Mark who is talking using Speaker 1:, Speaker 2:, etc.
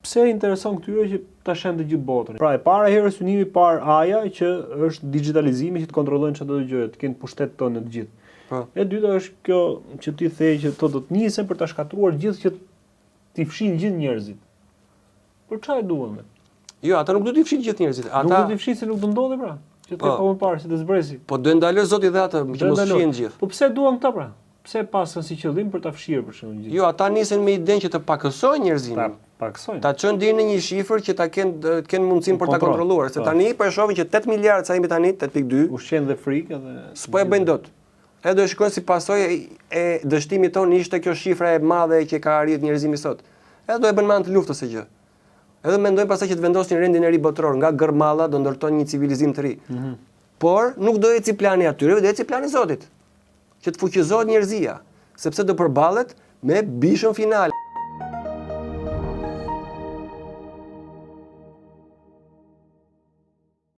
Speaker 1: pse intereson këtyre që ta shenë të gjithë botën. Pra e para herë synimi i parë AIA që është digitalizimi që të kontrollojnë çdo gjë, të kenë pushtet tonë të gjithë.
Speaker 2: Po.
Speaker 1: E dyta është kjo që ti the që to do të nisen për ta shkatruar gjithë që t'i fshin gjithë njerëzit. Për çfarë duan me?
Speaker 2: Jo, ata nuk do t'i fshin gjithë njerëzit.
Speaker 1: Nuk do t'i fshin se nuk do ndodhi pra. Që të pa më parë si të zbresi.
Speaker 2: Po do ndaloj Zoti dhe ata që mos fshihen gjithë.
Speaker 1: Po pse duan këta pra? Pse pasën si qëllim për ta fshirë për shembull gjithë?
Speaker 2: Jo, ata nisen me idenë që të pakësojnë njerëzimin.
Speaker 1: Paksojnë.
Speaker 2: Ta çojnë deri në një shifër që ta kenë mundësinë për ta kontrolluar, se tani po e shohin që 8 miliardë sa jemi tani, 8.2.
Speaker 1: Ushqen dhe frikë edhe
Speaker 2: S'po e bëjnë dot. Edhe do e shikojnë si pasojë e dështimit tonë ishte kjo shifra e madhe që ka arritur njerëzimi sot. Edhe do e bën me anë të luftës së gjë. Edhe mendojnë pastaj që të vendosin rendin e ri botror, nga gërmalla do ndërtojnë një civilizim të ri. Por nuk do eci plani atyre, do eci plani i Zotit. Që të fuqizohet njerëzia, sepse do përballet me bishën final.